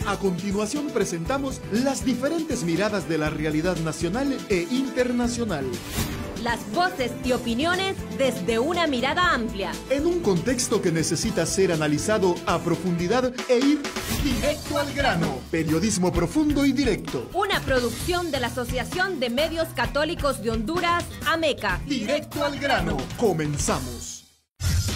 A continuación presentamos las diferentes miradas de la realidad nacional e internacional. Las voces y opiniones desde una mirada amplia. En un contexto que necesita ser analizado a profundidad e ir directo al grano. Periodismo profundo y directo. Una producción de la Asociación de Medios Católicos de Honduras, AMECA. Directo al grano. Comenzamos.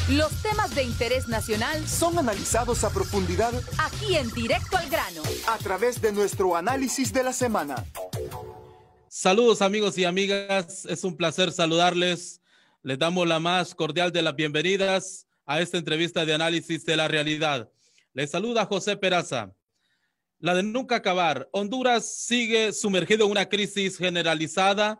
Los temas de interés nacional son analizados a profundidad aquí en Directo al Grano, a través de nuestro análisis de la semana. Saludos amigos y amigas, es un placer saludarles. Les damos la más cordial de las bienvenidas a esta entrevista de análisis de la realidad. Les saluda José Peraza. La de nunca acabar. Honduras sigue sumergido en una crisis generalizada,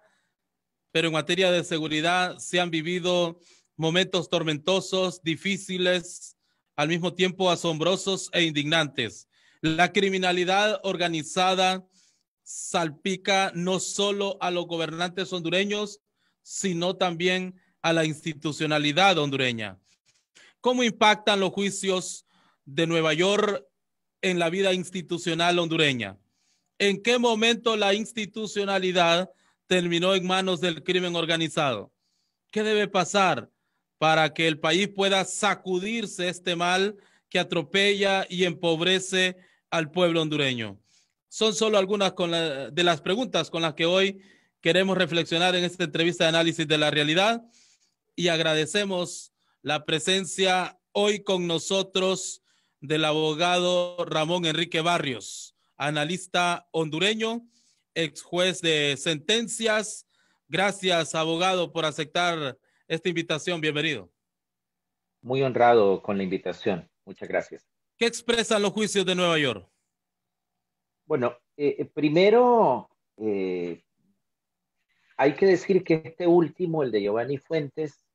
pero en materia de seguridad se han vivido momentos tormentosos, difíciles, al mismo tiempo asombrosos e indignantes. La criminalidad organizada salpica no solo a los gobernantes hondureños, sino también a la institucionalidad hondureña. ¿Cómo impactan los juicios de Nueva York en la vida institucional hondureña? ¿En qué momento la institucionalidad terminó en manos del crimen organizado? ¿Qué debe pasar para que el país pueda sacudirse este mal que atropella y empobrece al pueblo hondureño? Son solo algunas de las preguntas con las que hoy queremos reflexionar en esta entrevista de análisis de la realidad, y agradecemos la presencia hoy con nosotros del abogado Ramón Enrique Barrios, analista hondureño, ex juez de sentencias. Gracias, abogado, por aceptar esta invitación. Bienvenido. Muy honrado con la invitación. Muchas gracias. ¿Qué expresan los juicios de Nueva York? Bueno, primero hay que decir que este último, el de Giovanni Fuentes,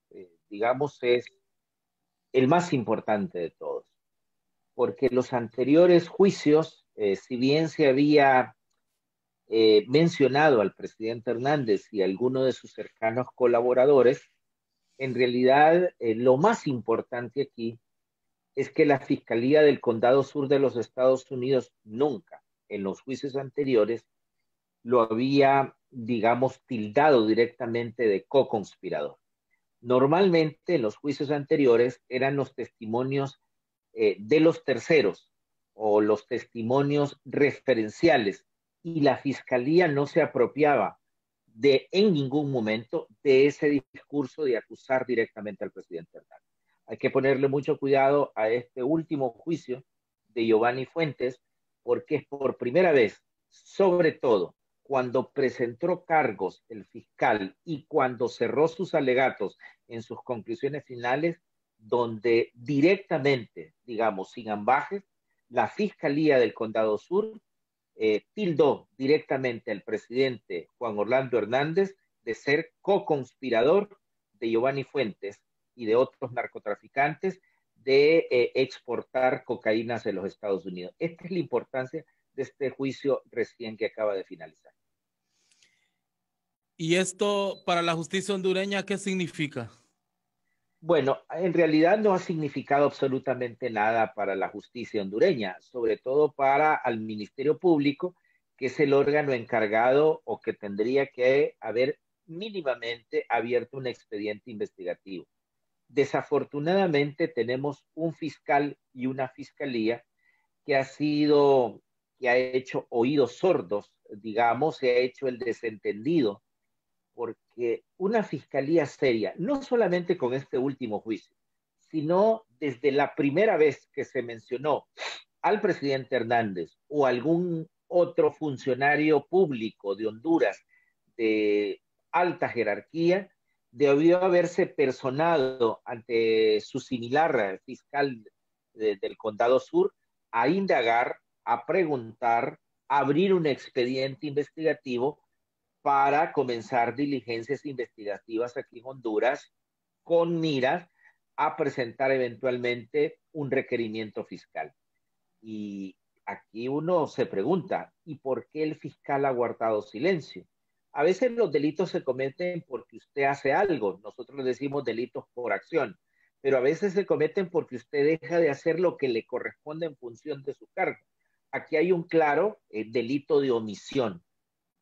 digamos, es el más importante de todos, porque los anteriores juicios, si bien se había mencionado al presidente Hernández y a alguno de sus cercanos colaboradores, en realidad lo más importante aquí es que la Fiscalía del Condado Sur de los Estados Unidos nunca, en los juicios anteriores, lo había, digamos, tildado directamente de co-conspirador. Normalmente en los juicios anteriores eran los testimonios de los terceros o los testimonios referenciales, y la Fiscalía no se apropiaba en ningún momento de ese discurso de acusar directamente al presidente Hernández. Hay que ponerle mucho cuidado a este último juicio de Giovanni Fuentes, porque es por primera vez, sobre todo cuando presentó cargos el fiscal y cuando cerró sus alegatos en sus conclusiones finales, donde directamente, digamos, sin ambajes, la Fiscalía del Condado Sur tildó directamente al presidente Juan Orlando Hernández de ser co-conspirador de Giovanni Fuentes y de otros narcotraficantes de exportar cocaína hacia los Estados Unidos. Esta es la importancia de este juicio recién que acaba de finalizar. ¿Y esto para la justicia hondureña qué significa? Bueno, en realidad no ha significado absolutamente nada para la justicia hondureña, sobre todo para el Ministerio Público, que es el órgano encargado o que tendría que haber mínimamente abierto un expediente investigativo. Desafortunadamente tenemos un fiscal y una fiscalía que ha hecho oídos sordos, digamos, se ha hecho el desentendido, porque una fiscalía seria, no solamente con este último juicio, sino desde la primera vez que se mencionó al presidente Hernández o algún otro funcionario público de Honduras de alta jerarquía, debió haberse personado ante su similar fiscal del Condado Sur a indagar, a preguntar, a abrir un expediente investigativo para comenzar diligencias investigativas aquí en Honduras con miras a presentar eventualmente un requerimiento fiscal. Y aquí uno se pregunta, ¿y por qué el fiscal ha guardado silencio? A veces los delitos se cometen porque usted hace algo, nosotros le decimos delitos por acción, pero a veces se cometen porque usted deja de hacer lo que le corresponde en función de su cargo. aquí hay un claro delito de omisión,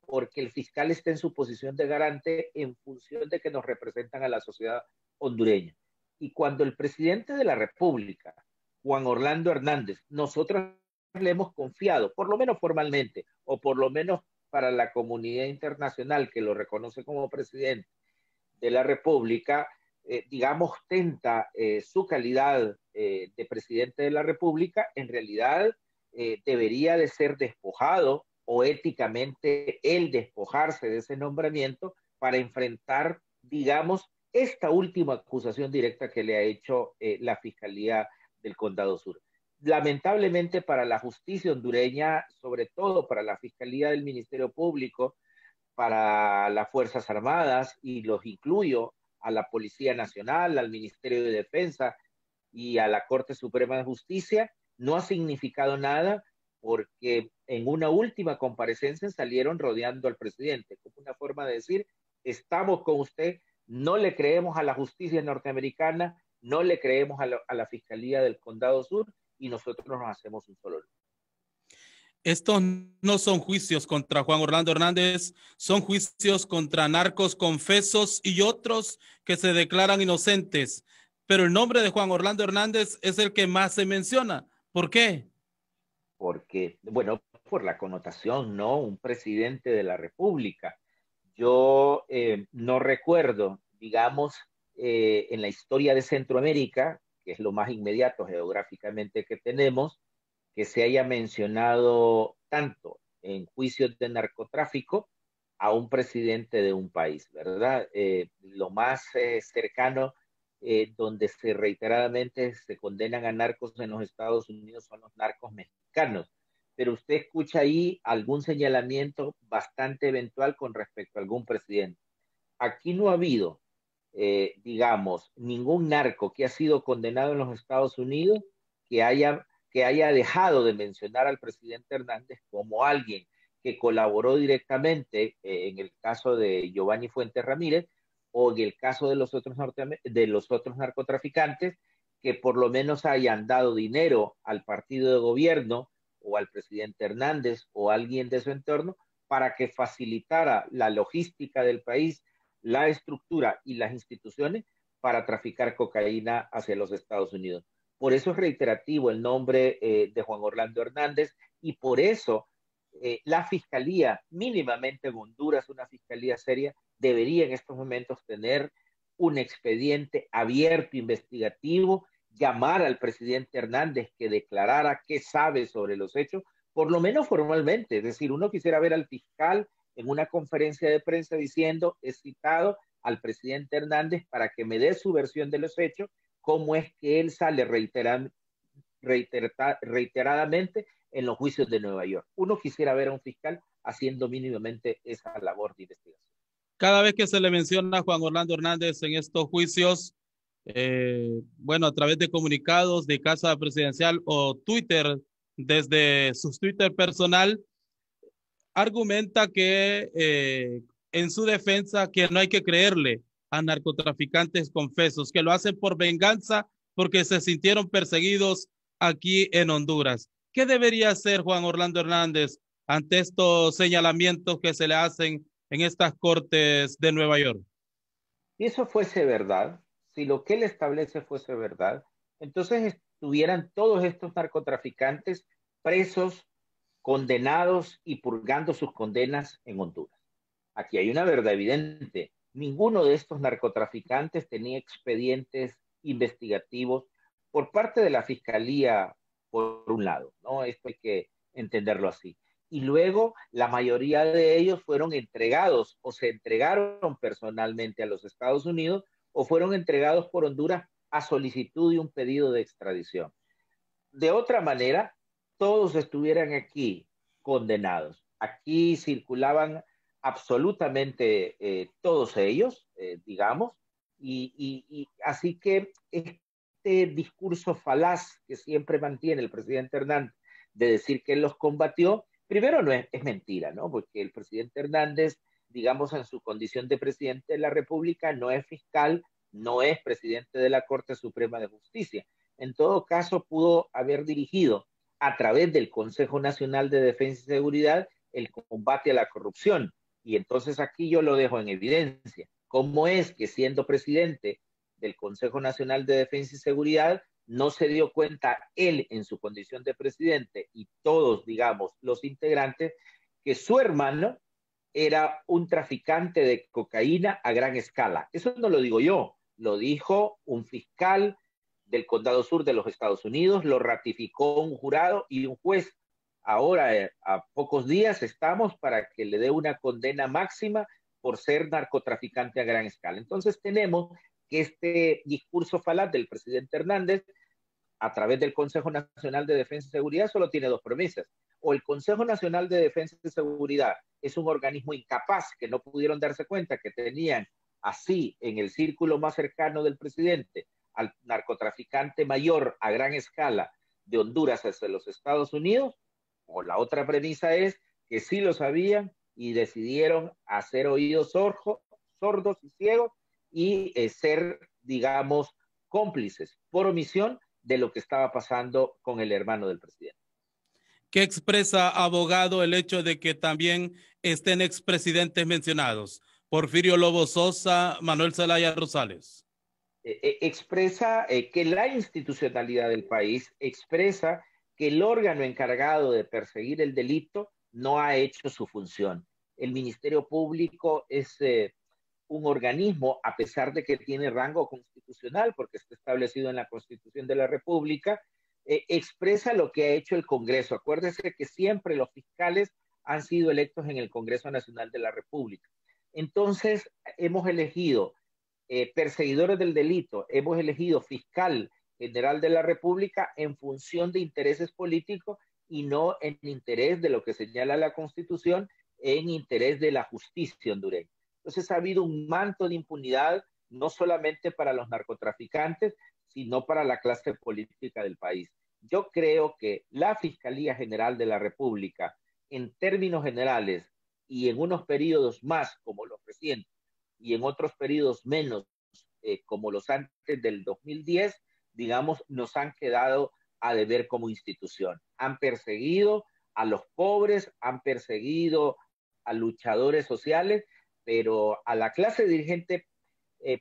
porque el fiscal está en su posición de garante en función de que nos representan a la sociedad hondureña. Y cuando el presidente de la República, Juan Orlando Hernández, nosotros le hemos confiado, por lo menos formalmente, o por lo menos para la comunidad internacional que lo reconoce como presidente de la República, digamos, ostenta su calidad de presidente de la República, en realidad debería de ser despojado o éticamente el despojarse de ese nombramiento para enfrentar, digamos, esta última acusación directa que le ha hecho la Fiscalía del Condado Sur. Lamentablemente para la justicia hondureña, sobre todo para la Fiscalía del Ministerio Público, para las Fuerzas Armadas, y los incluyo a la Policía Nacional, al Ministerio de Defensa y a la Corte Suprema de Justicia, no ha significado nada, porque en una última comparecencia salieron rodeando al presidente, como una forma de decir, estamos con usted, no le creemos a la justicia norteamericana, no le creemos a la Fiscalía del Condado Sur, y nosotros nos hacemos un solo lugar. Estos no son juicios contra Juan Orlando Hernández, son juicios contra narcos confesos y otros que se declaran inocentes. Pero el nombre de Juan Orlando Hernández es el que más se menciona. ¿Por qué? Porque, bueno, por la connotación, ¿no? Un presidente de la República. Yo no recuerdo, digamos, en la historia de Centroamérica, que es lo más inmediato geográficamente que tenemos, que se haya mencionado tanto en juicios de narcotráfico a un presidente de un país, ¿verdad? Lo más cercano donde reiteradamente se condenan a narcos en los Estados Unidos son los narcos mexicanos. Pero usted escucha ahí algún señalamiento bastante eventual con respecto a algún presidente. Aquí no ha habido, digamos, ningún narco que ha sido condenado en los Estados Unidos que haya dejado de mencionar al presidente Hernández como alguien que colaboró directamente en el caso de Giovanni Fuentes Ramírez o en el caso de los otros narcotraficantes que por lo menos hayan dado dinero al partido de gobierno o al presidente Hernández o a alguien de su entorno para que facilitara la logística del país, la estructura y las instituciones para traficar cocaína hacia los Estados Unidos. Por eso es reiterativo el nombre de Juan Orlando Hernández y por eso la Fiscalía, mínimamente en Honduras, una fiscalía seria, debería en estos momentos tener un expediente abierto, investigativo, llamar al presidente Hernández que declarara qué sabe sobre los hechos, por lo menos formalmente. Es decir, uno quisiera ver al fiscal en una conferencia de prensa diciendo, he citado al presidente Hernández para que me dé su versión de los hechos, cómo es que él sale reiteradamente en los juicios de Nueva York. Uno quisiera ver a un fiscal haciendo mínimamente esa labor de investigación. Cada vez que se le menciona a Juan Orlando Hernández en estos juicios, bueno, a través de comunicados de Casa Presidencial o Twitter, desde su Twitter personal, argumenta que en su defensa que no hay que creerle a narcotraficantes confesos, que lo hacen por venganza porque se sintieron perseguidos aquí en Honduras. ¿Qué debería hacer Juan Orlando Hernández ante estos señalamientos que se le hacen en estas cortes de Nueva York? Si eso fuese verdad, si lo que él establece fuese verdad, entonces estuvieran todos estos narcotraficantes presos, condenados y purgando sus condenas en Honduras. Aquí hay una verdad evidente. Ninguno de estos narcotraficantes tenía expedientes investigativos por parte de la Fiscalía, por un lado, ¿no? Esto hay que entenderlo así. Y luego la mayoría de ellos fueron entregados o se entregaron personalmente a los Estados Unidos o fueron entregados por Honduras a solicitud de un pedido de extradición. De otra manera, todos estuvieran aquí condenados. Aquí circulaban absolutamente todos ellos, digamos, y así que este discurso falaz que siempre mantiene el presidente Hernández de decir que él los combatió, primero no es mentira, ¿no? Porque el presidente Hernández, digamos, en su condición de presidente de la República, no es fiscal, no es presidente de la Corte Suprema de Justicia. En todo caso, pudo haber dirigido a través del Consejo Nacional de Defensa y Seguridad el combate a la corrupción. Y entonces aquí yo lo dejo en evidencia. ¿Cómo es que siendo presidente del Consejo Nacional de Defensa y Seguridad no se dio cuenta él en su condición de presidente y todos, digamos, los integrantes, que su hermano era un traficante de cocaína a gran escala? Eso no lo digo yo, lo dijo un fiscal del Condado Sur de los Estados Unidos, lo ratificó un jurado y un juez. Ahora, a pocos días estamos para que le dé una condena máxima por ser narcotraficante a gran escala. Entonces tenemos que este discurso falaz del presidente Hernández a través del Consejo Nacional de Defensa y Seguridad solo tiene dos premisas. O el Consejo Nacional de Defensa y Seguridad es un organismo incapaz que no pudieron darse cuenta que tenían así en el círculo más cercano del presidente al narcotraficante mayor a gran escala de Honduras hacia los Estados Unidos, o la otra premisa es que sí lo sabían y decidieron hacer oídos sordos y ciegos y ser, digamos, cómplices por omisión de lo que estaba pasando con el hermano del presidente. ¿Qué expresa, abogado, el hecho de que también estén expresidentes mencionados? Porfirio Lobo Sosa, Manuel Zelaya Rosales. Expresa que la institucionalidad del país, expresa que el órgano encargado de perseguir el delito no ha hecho su función. El Ministerio Público es un organismo, a pesar de que tiene rango constitucional, porque está establecido en la Constitución de la República, expresa lo que ha hecho el Congreso. Acuérdese que siempre los fiscales han sido electos en el Congreso Nacional de la República. Entonces, hemos elegido perseguidores del delito, hemos elegido fiscal general de la República en función de intereses políticos y no en interés de lo que señala la Constitución, en interés de la justicia hondureña. Entonces ha habido un manto de impunidad no solamente para los narcotraficantes, sino para la clase política del país. Yo creo que la Fiscalía General de la República, en términos generales y en unos periodos más como los recientes y en otros periodos menos como los antes del 2010, digamos, nos han quedado a deber como institución. Han perseguido a los pobres, han perseguido a luchadores sociales, pero a la clase dirigente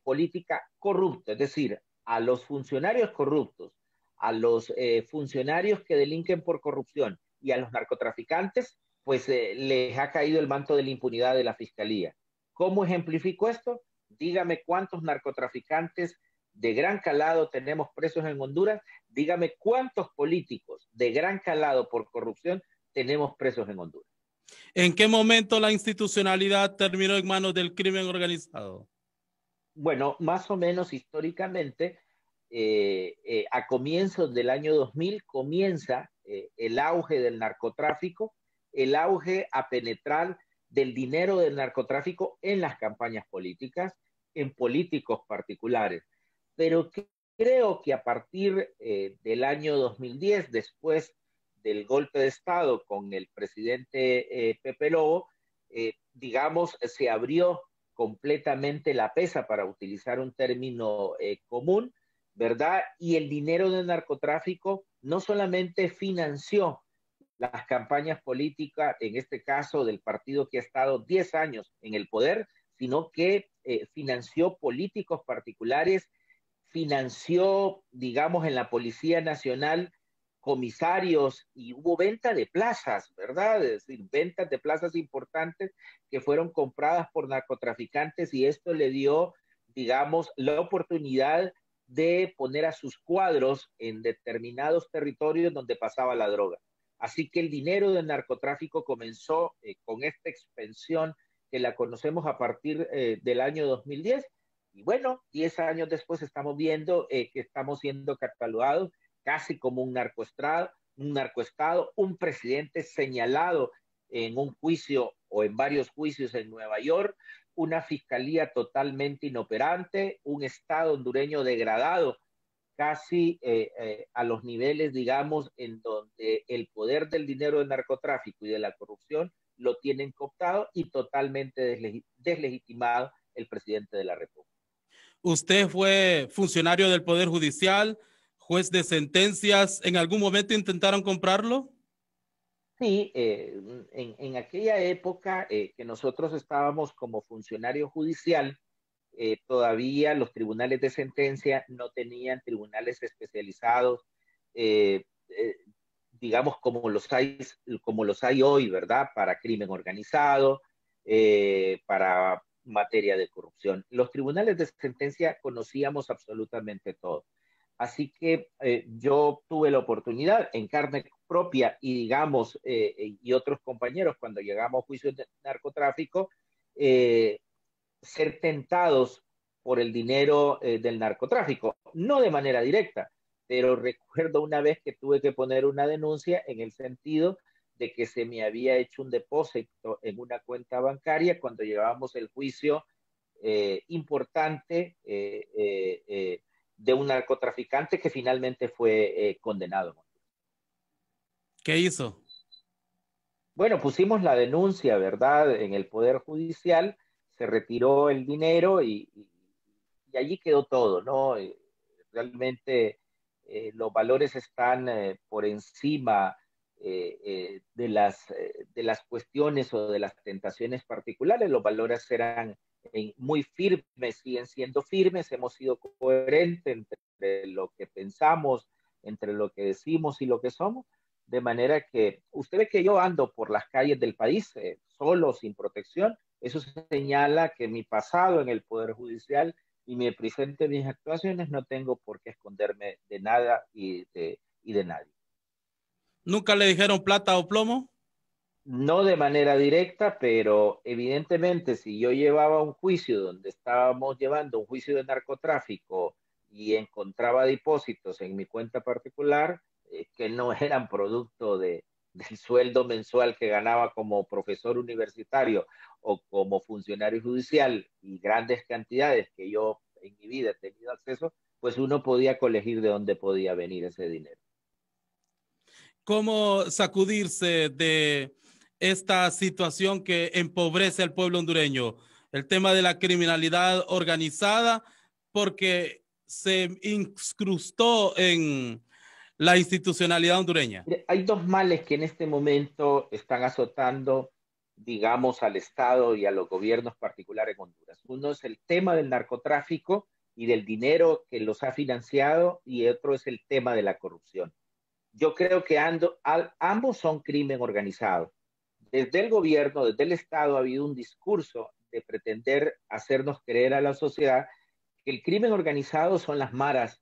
política corrupta, es decir, a los funcionarios corruptos, a los funcionarios que delinquen por corrupción y a los narcotraficantes, pues les ha caído el manto de la impunidad de la Fiscalía. ¿Cómo ejemplifico esto? Dígame cuántos narcotraficantes de gran calado tenemos presos en Honduras, dígame cuántos políticos de gran calado por corrupción tenemos presos en Honduras. ¿En qué momento la institucionalidad terminó en manos del crimen organizado? Bueno, más o menos históricamente, a comienzos del año 2000 comienza el auge del narcotráfico, el auge a penetrar del dinero del narcotráfico en las campañas políticas, en políticos particulares. Pero creo que a partir del año 2010, después del golpe de Estado con el presidente Pepe Lobo, digamos, se abrió completamente la pesa, para utilizar un término común, ¿verdad? Y el dinero del narcotráfico no solamente financió las campañas políticas, en este caso del partido que ha estado 10 años en el poder, sino que financió políticos particulares, financió, digamos, en la Policía Nacional comisarios, y hubo venta de plazas, ¿verdad? Es decir, ventas de plazas importantes que fueron compradas por narcotraficantes, y esto le dio, digamos, la oportunidad de poner a sus cuadros en determinados territorios donde pasaba la droga. Así que el dinero del narcotráfico comenzó con esta expansión que la conocemos a partir del año 2010, y bueno, 10 años después estamos viendo que estamos siendo catalogados casi como un narcoestado, un presidente señalado en un juicio o en varios juicios en Nueva York, una fiscalía totalmente inoperante, un Estado hondureño degradado casi a los niveles, digamos, en donde el poder del dinero del narcotráfico y de la corrupción lo tienen cooptado y totalmente deslegitimado el presidente de la República. Usted fue funcionario del Poder Judicial, juez de sentencias. ¿En algún momento intentaron comprarlo? Sí, en aquella época que nosotros estábamos como funcionario judicial, todavía los tribunales de sentencia no tenían tribunales especializados, eh, eh, digamos como los hay hoy, ¿verdad? Para crimen organizado, para materia de corrupción. Los tribunales de sentencia conocíamos absolutamente todo. Así que yo tuve la oportunidad en carne propia y digamos, y otros compañeros cuando llegamos a juicios de narcotráfico, eh, ser tentados por el dinero del narcotráfico, no de manera directa, pero recuerdo una vez que tuve que poner una denuncia en el sentido de que se me había hecho un depósito en una cuenta bancaria cuando llevábamos el juicio importante de un narcotraficante que finalmente fue condenado. ¿Qué hizo? Bueno, pusimos la denuncia, ¿verdad?, en el Poder Judicial, se retiró el dinero y allí quedó todo, ¿no? Realmente los valores están por encima de las cuestiones o de las tentaciones particulares. Los valores serán muy firmes, siguen siendo firmes, hemos sido coherentes entre lo que pensamos, entre lo que decimos y lo que somos, de manera que usted ve que yo ando por las calles del país solo, sin protección. Eso señala que mi pasado en el Poder Judicial y mi presente en mis actuaciones no tengo por qué esconderme de nada y de nadie. ¿Nunca le dijeron plata o plomo? No de manera directa, pero evidentemente si yo llevaba un juicio donde estábamos llevando un juicio de narcotráfico y encontraba depósitos en mi cuenta particular que no eran producto del sueldo mensual que ganaba como profesor universitario o como funcionario judicial y grandes cantidades que yo en mi vida he tenido acceso, pues uno podía colegir de dónde podía venir ese dinero. ¿Cómo sacudirse de esta situación que empobrece al pueblo hondureño? El tema de la criminalidad organizada, porque se incrustó en la institucionalidad hondureña. Hay dos males que en este momento están azotando, digamos, al Estado y a los gobiernos particulares en Honduras. Uno es el tema del narcotráfico y del dinero que los ha financiado, y otro es el tema de la corrupción. Yo creo que ambos son crimen organizado. Desde el gobierno, desde el Estado, ha habido un discurso de pretender hacernos creer a la sociedad que el crimen organizado son las maras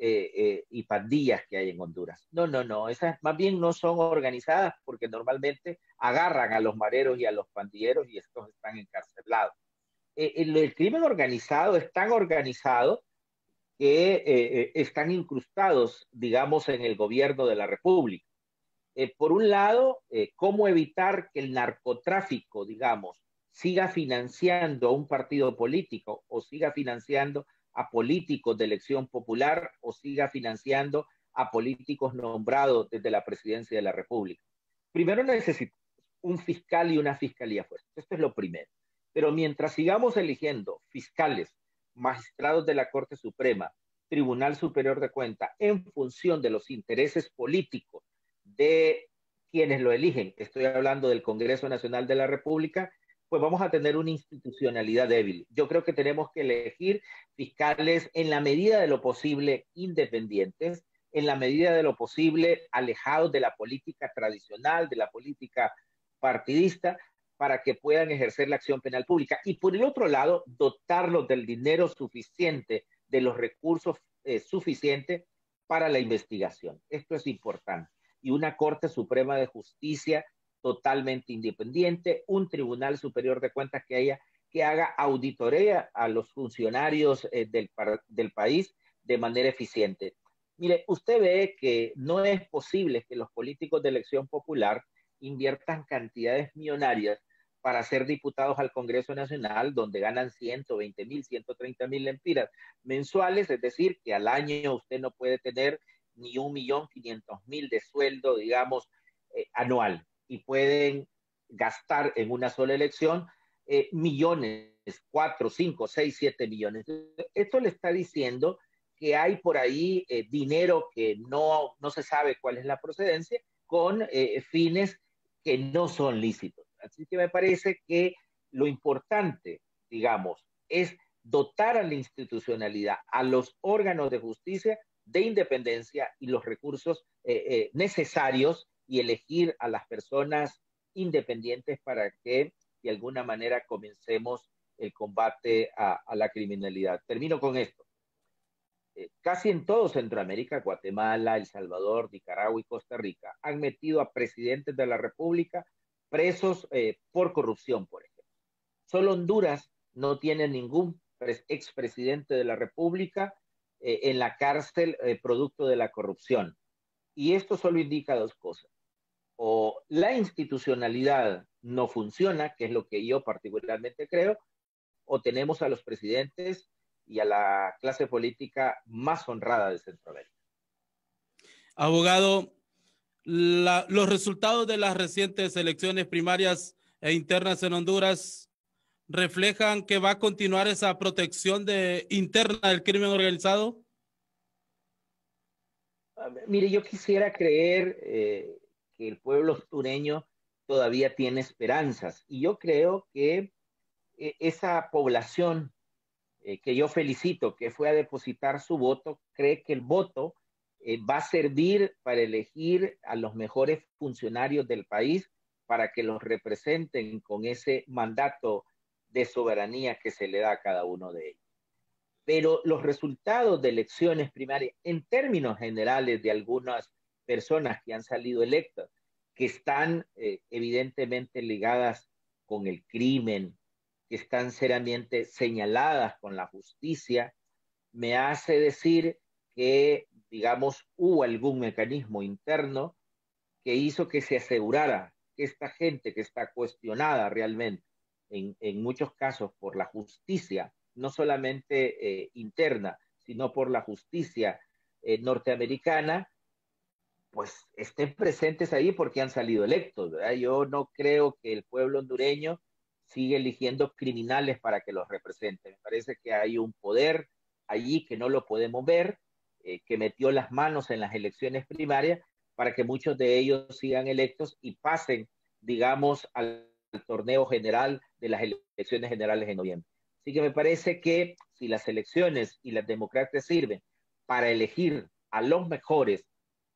y pandillas que hay en Honduras. No, esas más bien no son organizadas porque normalmente agarran a los mareros y a los pandilleros y estos están encarcelados. El crimen organizado es tan organizado que están incrustados, digamos, en el gobierno de la República. Por un lado, cómo evitar que el narcotráfico, digamos, siga financiando a un partido político o siga financiando a políticos de elección popular o siga financiando a políticos nombrados desde la presidencia de la República. Primero necesitamos un fiscal y una fiscalía fuerte. Esto es lo primero. Pero mientras sigamos eligiendo fiscales, magistrados de la Corte Suprema, Tribunal Superior de Cuentas, en función de los intereses políticos de quienes lo eligen, estoy hablando del Congreso Nacional de la República, pues vamos a tener una institucionalidad débil. Yo creo que tenemos que elegir fiscales en la medida de lo posible independientes, en la medida de lo posible alejados de la política tradicional, de la política partidista, para que puedan ejercer la acción penal pública. Y por el otro lado, dotarlos del dinero suficiente, de los recursos suficientes para la investigación. Esto es importante. Y una Corte Suprema de Justicia totalmente independiente, un Tribunal Superior de Cuentas que haga auditoría a los funcionarios del país de manera eficiente. Mire, usted ve que no es posible que los políticos de elección popular inviertan cantidades millonarias para ser diputados al Congreso Nacional, donde ganan 120,000, 130,000 lempiras mensuales, es decir, que al año usted no puede tener ni 1.500.000 de sueldo, digamos, anual, y pueden gastar en una sola elección millones, 4, 5, 6, 7 millones. Esto le está diciendo que hay por ahí dinero que no se sabe cuál es la procedencia, con fines que no son lícitos. Así que me parece que lo importante, digamos, es dotar a la institucionalidad, a los órganos de justicia, de independencia y los recursos necesarios, y elegir a las personas independientes para que de alguna manera comencemos el combate a la criminalidad. Termino con esto. Casi en todo Centroamérica, Guatemala, El Salvador, Nicaragua y Costa Rica han metido a presidentes de la República presos por corrupción, por ejemplo. Solo Honduras no tiene ningún expresidente de la República en la cárcel producto de la corrupción. Y esto solo indica dos cosas. O la institucionalidad no funciona, que es lo que yo particularmente creo, o tenemos a los presidentes y a la clase política más honrada de Centroamérica. Abogado, los resultados de las recientes elecciones primarias e internas en Honduras reflejan que va a continuar esa protección interna del crimen organizado. Mire, yo quisiera creer que el pueblo hondureño todavía tiene esperanzas, y yo creo que esa población que yo felicito, que fue a depositar su voto, cree que el voto va a servir para elegir a los mejores funcionarios del país para que los representen con ese mandato de soberanía que se le da a cada uno de ellos. Pero los resultados de elecciones primarias, en términos generales, de algunas personas que han salido electas, que están evidentemente ligadas con el crimen, que están seriamente señaladas con la justicia, me hace decir que, digamos, hubo algún mecanismo interno que hizo que se asegurara que esta gente que está cuestionada realmente, en muchos casos por la justicia, no solamente interna, sino por la justicia norteamericana, pues estén presentes ahí porque han salido electos, ¿verdad? Yo no creo que el pueblo hondureño sigue eligiendo criminales para que los representen. Me parece que hay un poder allí que no lo podemos ver, que metió las manos en las elecciones primarias para que muchos de ellos sigan electos y pasen, digamos, al torneo general de las elecciones generales en noviembre. Así que me parece que si las elecciones y las democracias sirven para elegir a los mejores,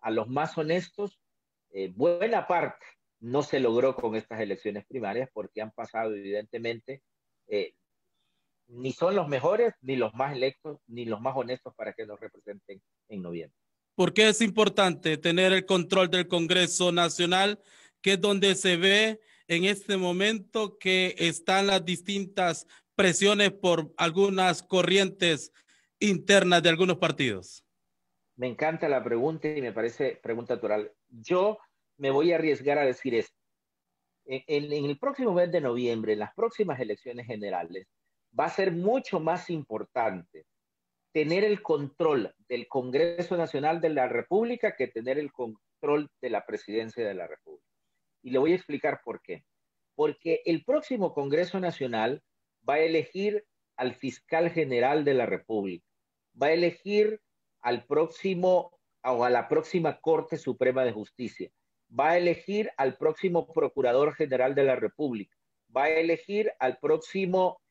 a los más honestos, buena parte no se logró con estas elecciones primarias porque han pasado evidentemente, ni son los mejores, ni los más electos, ni los más honestos para que nos representen en noviembre. ¿Por qué es importante tener el control del Congreso Nacional, que es donde se ve en este momento que están las distintas presiones por algunas corrientes internas de algunos partidos? Me encanta la pregunta y me parece pregunta natural. Yo me voy a arriesgar a decir esto. En el próximo mes de noviembre, en las próximas elecciones generales, va a ser mucho más importante tener el control del Congreso Nacional de la República que tener el control de la Presidencia de la República. Y le voy a explicar por qué. Porque el próximo Congreso Nacional va a elegir al fiscal general de la República, va a elegir al próximo o a la próxima Corte Suprema de Justicia, va a elegir al próximo Procurador General de la República, va a elegir al próximo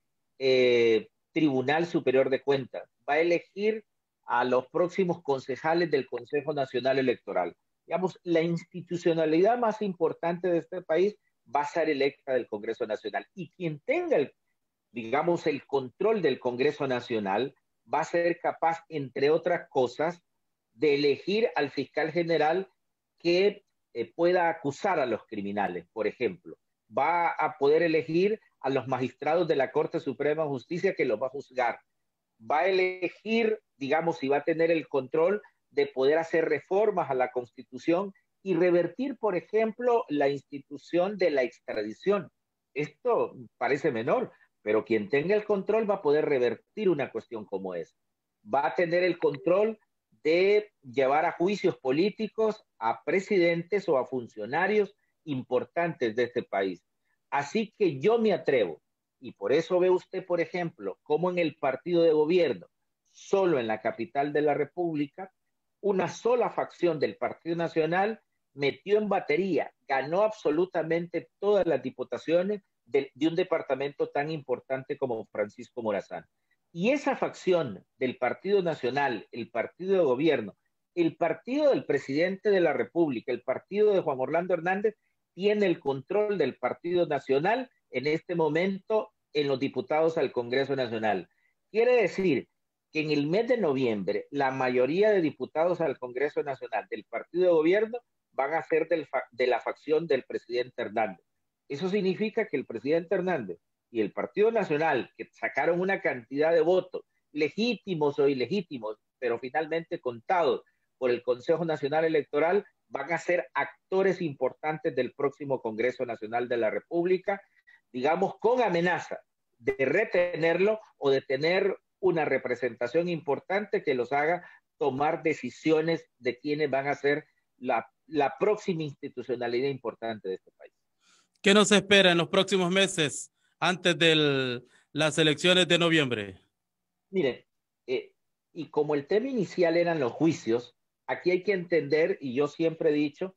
Tribunal Superior de Cuentas, va a elegir a los próximos concejales del Consejo Nacional Electoral. Digamos, la institucionalidad más importante de este país va a ser electa del Congreso Nacional. Y quien tenga digamos, el control del Congreso Nacional va a ser capaz, entre otras cosas, de elegir al fiscal general que pueda acusar a los criminales, por ejemplo. Va a poder elegir a los magistrados de la Corte Suprema de Justicia que los va a juzgar. Va a elegir, digamos, y va a tener el control de poder hacer reformas a la Constitución y revertir, por ejemplo, la institución de la extradición. Esto parece menor, pero quien tenga el control va a poder revertir una cuestión como esa. Va a tener el control de llevar a juicios políticos a presidentes o a funcionarios importantes de este país. Así que yo me atrevo, y por eso ve usted, por ejemplo, cómo en el partido de gobierno solo en la capital de la República, una sola facción del Partido Nacional metió en batería, ganó absolutamente todas las diputaciones de un departamento tan importante como Francisco Morazán. Y esa facción del Partido Nacional, el partido de gobierno, el partido del presidente de la República, el partido de Juan Orlando Hernández, tiene el control del Partido Nacional en este momento en los diputados al Congreso Nacional. Quiere decir que en el mes de noviembre la mayoría de diputados al Congreso Nacional del partido de gobierno van a ser de la facción del presidente Hernández. Eso significa que el presidente Hernández y el Partido Nacional, que sacaron una cantidad de votos, legítimos o ilegítimos, pero finalmente contados por el Consejo Nacional Electoral, van a ser actores importantes del próximo Congreso Nacional de la República, digamos, con amenaza de retenerlo o de tener una representación importante que los haga tomar decisiones de quiénes van a ser la próxima institucionalidad importante de este país. ¿Qué nos espera en los próximos meses antes de las elecciones de noviembre? Miren, y como el tema inicial eran los juicios, aquí hay que entender, y yo siempre he dicho,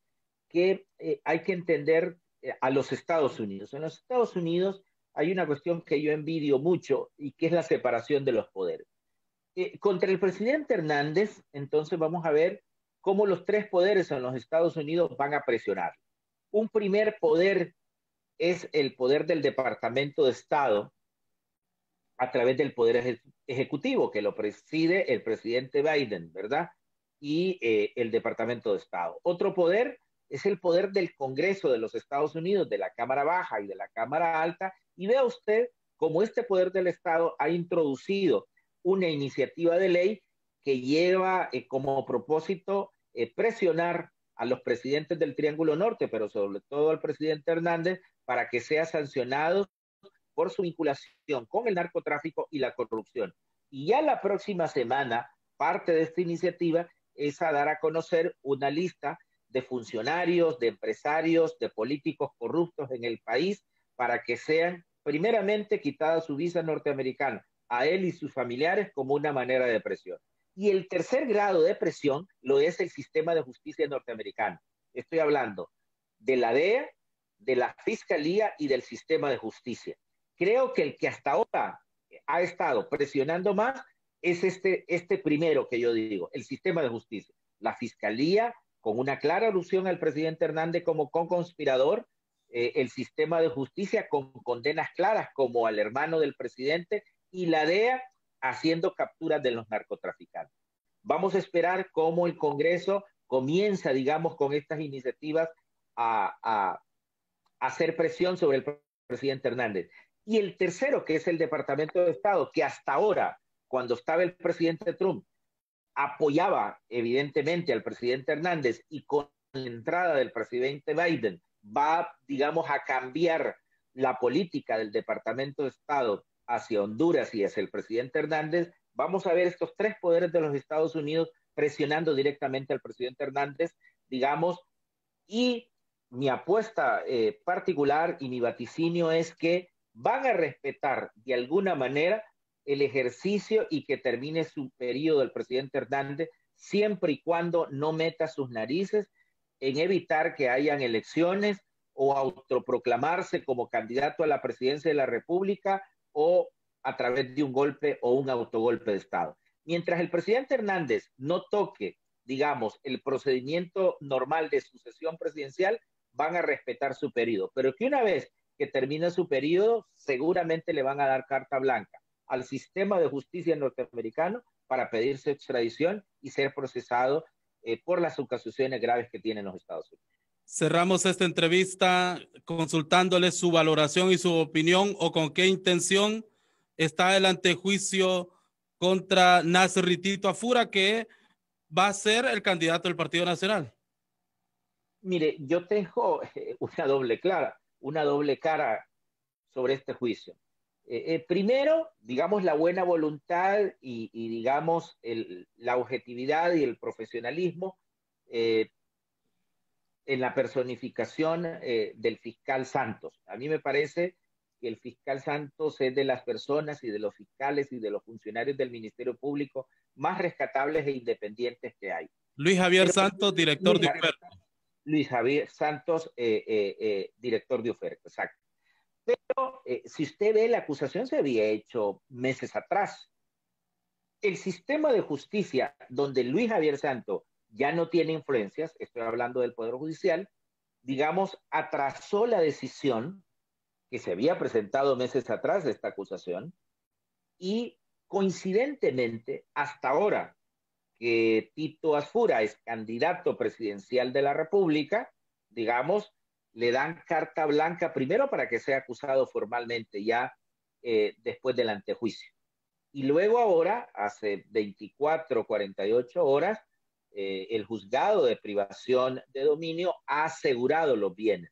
que hay que entender a los Estados Unidos. En los Estados Unidos hay una cuestión que yo envidio mucho y que es la separación de los poderes. Contra el presidente Hernández, entonces vamos a ver cómo los tres poderes en los Estados Unidos van a presionar. Un primer poder es el poder del Departamento de Estado a través del Poder Ejecutivo, que lo preside el presidente Biden, ¿verdad? Y el Departamento de Estado. Otro poder es el poder del Congreso de los Estados Unidos, de la Cámara Baja y de la Cámara Alta, y vea usted cómo este poder del Estado ha introducido una iniciativa de ley que lleva como propósito presionar a los presidentes del Triángulo Norte, pero sobre todo al presidente Hernández, para que sea sancionado por su vinculación con el narcotráfico y la corrupción. Y ya la próxima semana, parte de esta iniciativa es a dar a conocer una lista de funcionarios, de empresarios, de políticos corruptos en el país, para que sean primeramente quitada su visa norteamericana a él y sus familiares como una manera de presión. Y el tercer grado de presión lo es el sistema de justicia norteamericano. Estoy hablando de la DEA, de la Fiscalía y del sistema de justicia. Creo que el que hasta ahora ha estado presionando más es este primero que yo digo, el sistema de justicia. La Fiscalía, con una clara alusión al presidente Hernández como conspirador, el sistema de justicia con condenas claras como al hermano del presidente, y la DEA haciendo capturas de los narcotraficantes. Vamos a esperar cómo el Congreso comienza, digamos, con estas iniciativas a hacer presión sobre el presidente Hernández. Y el tercero, que es el Departamento de Estado, que hasta ahora, cuando estaba el presidente Trump, apoyaba evidentemente al presidente Hernández, y con la entrada del presidente Biden va, digamos, a cambiar la política del Departamento de Estado hacia Honduras y hacia el presidente Hernández. Vamos a ver estos tres poderes de los Estados Unidos presionando directamente al presidente Hernández, digamos, y mi apuesta particular y mi vaticinio es que van a respetar de alguna manera el ejercicio y que termine su periodo del presidente Hernández, siempre y cuando no meta sus narices en evitar que hayan elecciones o autoproclamarse como candidato a la presidencia de la República o a través de un golpe o un autogolpe de Estado. Mientras el presidente Hernández no toque, digamos, el procedimiento normal de sucesión presidencial, van a respetar su periodo. Pero que una vez que termine su periodo, seguramente le van a dar carta blanca al sistema de justicia norteamericano para pedir su extradición y ser procesado por las acusaciones graves que tienen los Estados Unidos. Cerramos esta entrevista consultándole su valoración y su opinión, o con qué intención está el antejuicio contra Nasri Tito Afura, que va a ser el candidato del Partido Nacional. Mire, yo tengo una doble cara sobre este juicio. Primero, digamos, la buena voluntad y digamos, la objetividad y el profesionalismo en la personificación del fiscal Santos. A mí me parece que el fiscal Santos es de las personas y de los fiscales y de los funcionarios del Ministerio Público más rescatables e independientes que hay. Luis Javier Santos, director de UFERCO. Luis Javier Santos, director de UFERCO, exacto. Pero si usted ve, la acusación se había hecho meses atrás. El sistema de justicia, donde Luis Javier Santos ya no tiene influencias, estoy hablando del Poder Judicial, digamos, atrasó la decisión que se había presentado meses atrás de esta acusación, y coincidentemente, hasta ahora que Tito Asfura es candidato presidencial de la República, digamos, le dan carta blanca primero para que sea acusado formalmente ya después del antejuicio. Y luego ahora, hace 24, 48 horas, el juzgado de privación de dominio ha asegurado los bienes.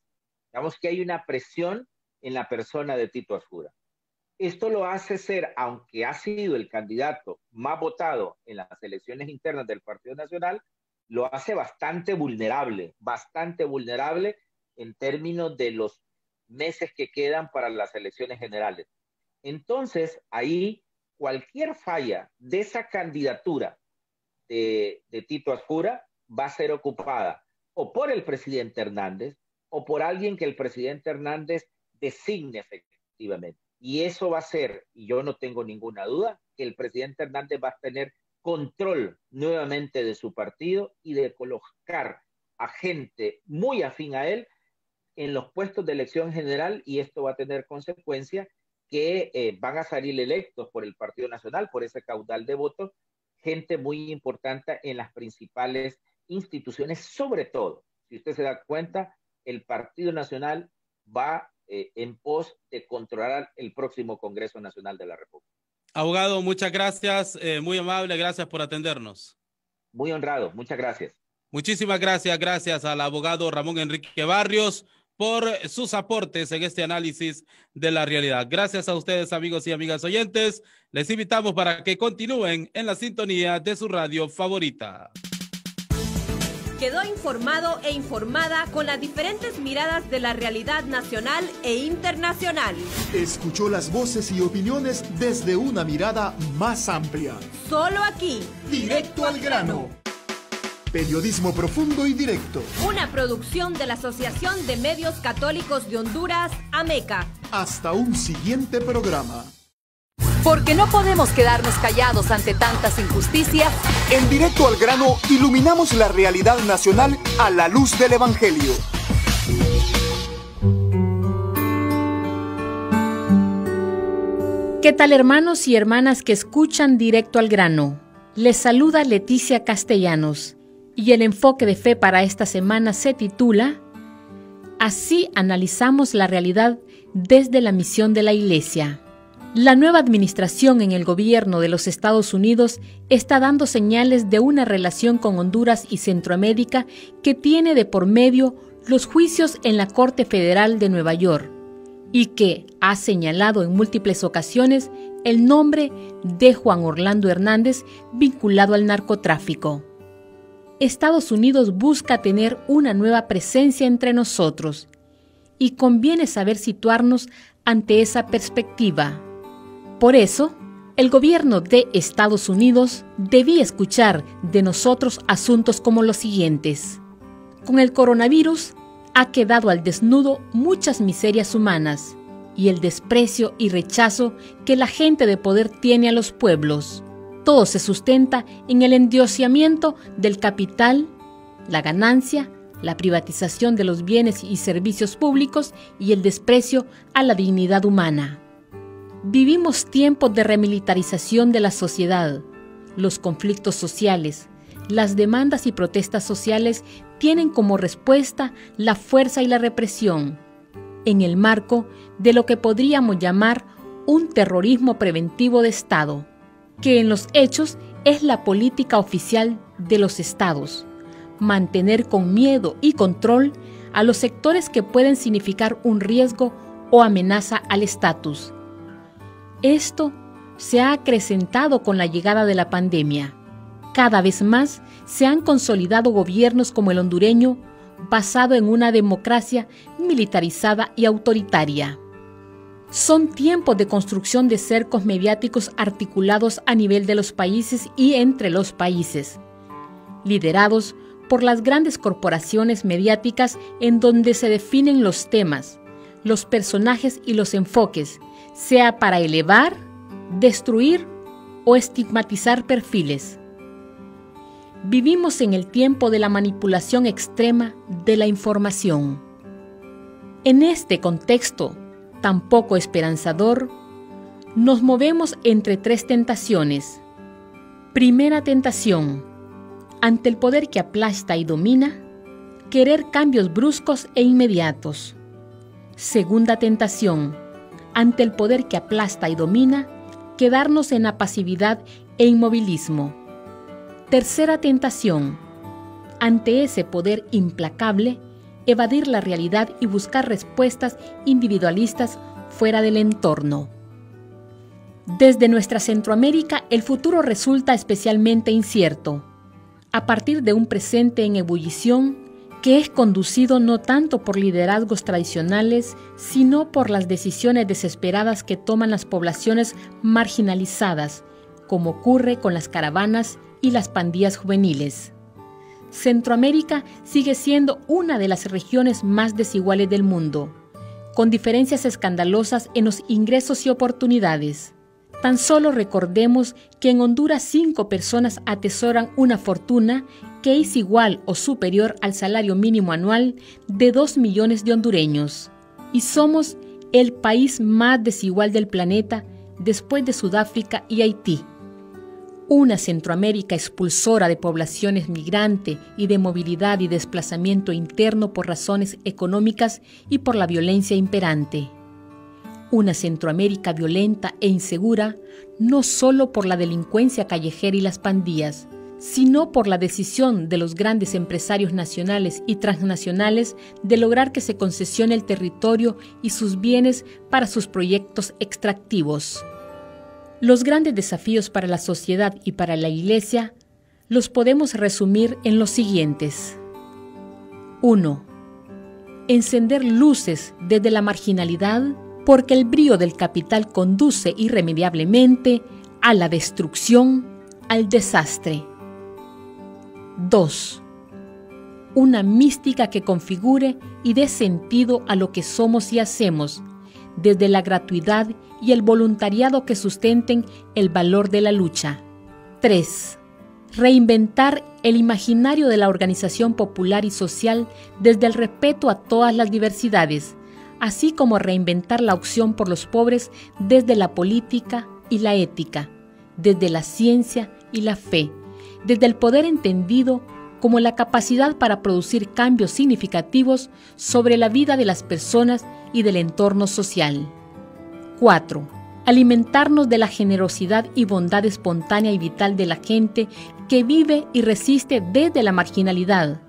Digamos que hay una presión en la persona de Tito Asfura. Esto lo hace ser, aunque ha sido el candidato más votado en las elecciones internas del Partido Nacional, lo hace bastante vulnerable en términos de los meses que quedan para las elecciones generales. Entonces, ahí cualquier falla de esa candidatura de Tito Asfura va a ser ocupada o por el presidente Hernández o por alguien que el presidente Hernández designe efectivamente. Y eso va a ser, y yo no tengo ninguna duda, que el presidente Hernández va a tener control nuevamente de su partido y de colocar a gente muy afín a él en los puestos de elección general, y esto va a tener consecuencia que van a salir electos por el Partido Nacional, por ese caudal de votos, gente muy importante en las principales instituciones, sobre todo, si usted se da cuenta, el Partido Nacional va en pos de controlar el próximo Congreso Nacional de la República. Abogado, muchas gracias, muy amable, gracias por atendernos. Muy honrado, muchas gracias. Muchísimas gracias al abogado Ramón Enrique Barrios por sus aportes en este análisis de la realidad. Gracias a ustedes, amigos y amigas oyentes. Les invitamos para que continúen en la sintonía de su radio favorita. Quedó informado e informada con las diferentes miradas de la realidad nacional e internacional. Escuchó las voces y opiniones desde una mirada más amplia. Solo aquí. Directo al grano. Periodismo profundo y directo. Una producción de la Asociación de Medios Católicos de Honduras, AMECA. Hasta un siguiente programa. Porque no podemos quedarnos callados ante tantas injusticias. En Directo al Grano iluminamos la realidad nacional a la luz del Evangelio. ¿Qué tal, hermanos y hermanas que escuchan Directo al Grano? Les saluda Leticia Castellanos y el enfoque de fe para esta semana se titula Así analizamos la realidad desde la misión de la Iglesia. La nueva administración en el gobierno de los Estados Unidos está dando señales de una relación con Honduras y Centroamérica que tiene de por medio los juicios en la Corte Federal de Nueva York y que ha señalado en múltiples ocasiones el nombre de Juan Orlando Hernández vinculado al narcotráfico. Estados Unidos busca tener una nueva presencia entre nosotros y conviene saber situarnos ante esa perspectiva. Por eso, el gobierno de Estados Unidos debía escuchar de nosotros asuntos como los siguientes. Con el coronavirus ha quedado al desnudo muchas miserias humanas y el desprecio y rechazo que la gente de poder tiene a los pueblos. Todo se sustenta en el endiosamiento del capital, la ganancia, la privatización de los bienes y servicios públicos y el desprecio a la dignidad humana. Vivimos tiempos de remilitarización de la sociedad. Los conflictos sociales, las demandas y protestas sociales tienen como respuesta la fuerza y la represión, en el marco de lo que podríamos llamar un terrorismo preventivo de Estado, que en los hechos es la política oficial de los estados, mantener con miedo y control a los sectores que pueden significar un riesgo o amenaza al estatus. Esto se ha acrecentado con la llegada de la pandemia. Cada vez más se han consolidado gobiernos como el hondureño, basado en una democracia militarizada y autoritaria. Son tiempos de construcción de cercos mediáticos articulados a nivel de los países y entre los países, liderados por las grandes corporaciones mediáticas en donde se definen los temas, los personajes y los enfoques, sea para elevar, destruir o estigmatizar perfiles. Vivimos en el tiempo de la manipulación extrema de la información. En este contexto tan poco esperanzador, nos movemos entre tres tentaciones. Primera tentación: ante el poder que aplasta y domina, querer cambios bruscos e inmediatos. Segunda tentación: ante el poder que aplasta y domina, quedarnos en la pasividad e inmovilismo. Tercera tentación: ante ese poder implacable, evadir la realidad y buscar respuestas individualistas fuera del entorno. Desde nuestra Centroamérica, el futuro resulta especialmente incierto, a partir de un presente en ebullición que es conducido no tanto por liderazgos tradicionales, sino por las decisiones desesperadas que toman las poblaciones marginalizadas, como ocurre con las caravanas y las pandillas juveniles. Centroamérica sigue siendo una de las regiones más desiguales del mundo, con diferencias escandalosas en los ingresos y oportunidades. Tan solo recordemos que en Honduras 5 personas atesoran una fortuna que es igual o superior al salario mínimo anual de 2 millones de hondureños. Y somos el país más desigual del planeta después de Sudáfrica y Haití. Una Centroamérica expulsora de poblaciones migrante y de movilidad y desplazamiento interno por razones económicas y por la violencia imperante. Una Centroamérica violenta e insegura no solo por la delincuencia callejera y las pandillas, sino por la decisión de los grandes empresarios nacionales y transnacionales de lograr que se concesione el territorio y sus bienes para sus proyectos extractivos. Los grandes desafíos para la sociedad y para la Iglesia los podemos resumir en los siguientes. 1. Encender luces desde la marginalidad, porque el brío del capital conduce irremediablemente a la destrucción, al desastre. 2. Una mística que configure y dé sentido a lo que somos y hacemos, desde la gratuidad y el voluntariado que sustenten el valor de la lucha. 3. Reinventar el imaginario de la organización popular y social desde el respeto a todas las diversidades, así como reinventar la opción por los pobres desde la política y la ética, desde la ciencia y la fe, desde el poder entendido como la capacidad para producir cambios significativos sobre la vida de las personas y del entorno social. 4. Alimentarnos de la generosidad y bondad espontánea y vital de la gente que vive y resiste desde la marginalidad.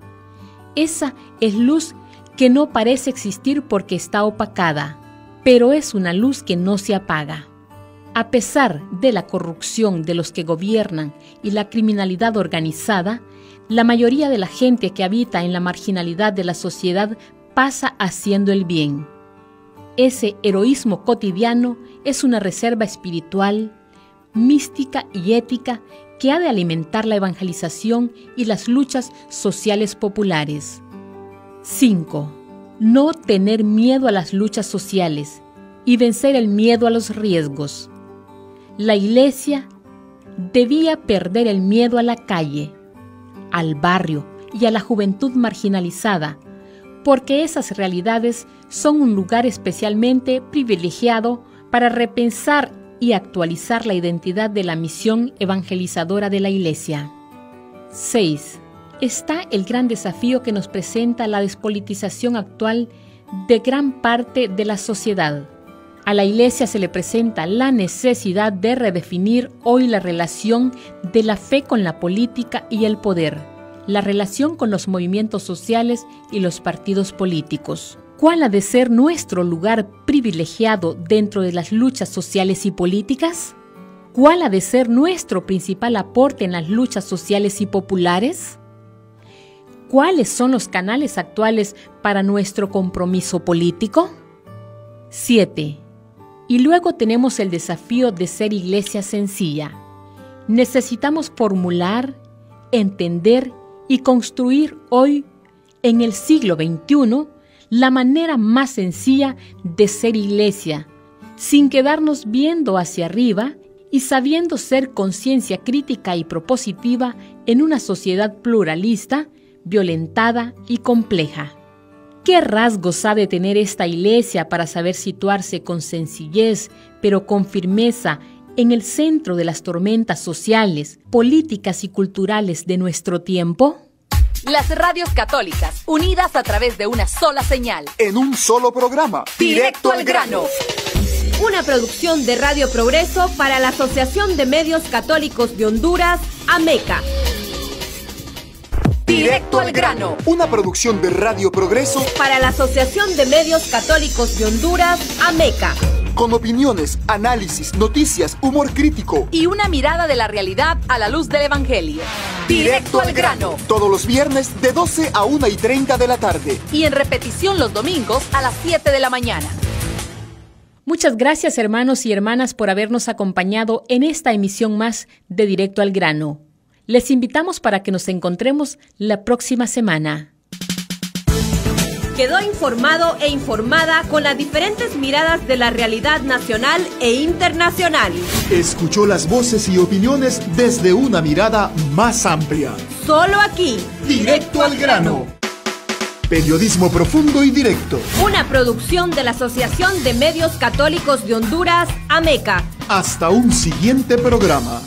Esa es luz que no parece existir porque está opacada, pero es una luz que no se apaga. A pesar de la corrupción de los que gobiernan y la criminalidad organizada, la mayoría de la gente que habita en la marginalidad de la sociedad pasa haciendo el bien. Ese heroísmo cotidiano es una reserva espiritual, mística y ética que ha de alimentar la evangelización y las luchas sociales populares. 5. No tener miedo a las luchas sociales y vencer el miedo a los riesgos. La Iglesia debía perder el miedo a la calle, al barrio y a la juventud marginalizada, porque esas realidades son un lugar especialmente privilegiado para repensar y actualizar la identidad de la misión evangelizadora de la Iglesia. 6. Está el gran desafío que nos presenta la despolitización actual de gran parte de la sociedad. A la Iglesia se le presenta la necesidad de redefinir hoy la relación de la fe con la política y el poder, la relación con los movimientos sociales y los partidos políticos. ¿Cuál ha de ser nuestro lugar privilegiado dentro de las luchas sociales y políticas? ¿Cuál ha de ser nuestro principal aporte en las luchas sociales y populares? ¿Cuáles son los canales actuales para nuestro compromiso político? 7. Y luego tenemos el desafío de ser iglesia sencilla. Necesitamos formular, entender y construir hoy, en el siglo XXI, la manera más sencilla de ser iglesia, sin quedarnos viendo hacia arriba y sabiendo ser conciencia crítica y propositiva en una sociedad pluralista, violentada y compleja. ¿Qué rasgos ha de tener esta iglesia para saber situarse con sencillez, pero con firmeza, en el centro de las tormentas sociales, políticas y culturales de nuestro tiempo? Las radios católicas, unidas a través de una sola señal. En un solo programa. Directo al grano. Una producción de Radio Progreso para la Asociación de Medios Católicos de Honduras, AMECA. Directo al grano. Una producción de Radio Progreso Para la Asociación de Medios Católicos de Honduras, AMECA. con opiniones, análisis, noticias, humor crítico. Y una mirada de la realidad a la luz del Evangelio. Directo al grano. Todos los viernes de 12 a 1:30 de la tarde. Y en repetición los domingos a las 7 de la mañana. Muchas gracias, hermanos y hermanas, por habernos acompañado en esta emisión más de Directo al Grano. Les invitamos para que nos encontremos la próxima semana. Quedó informado e informada con las diferentes miradas de la realidad nacional e internacional. Escuchó las voces y opiniones desde una mirada más amplia. Solo aquí, Directo al grano. Periodismo profundo y directo. una producción de la Asociación de Medios Católicos de Honduras, AMECA. Hasta un siguiente programa.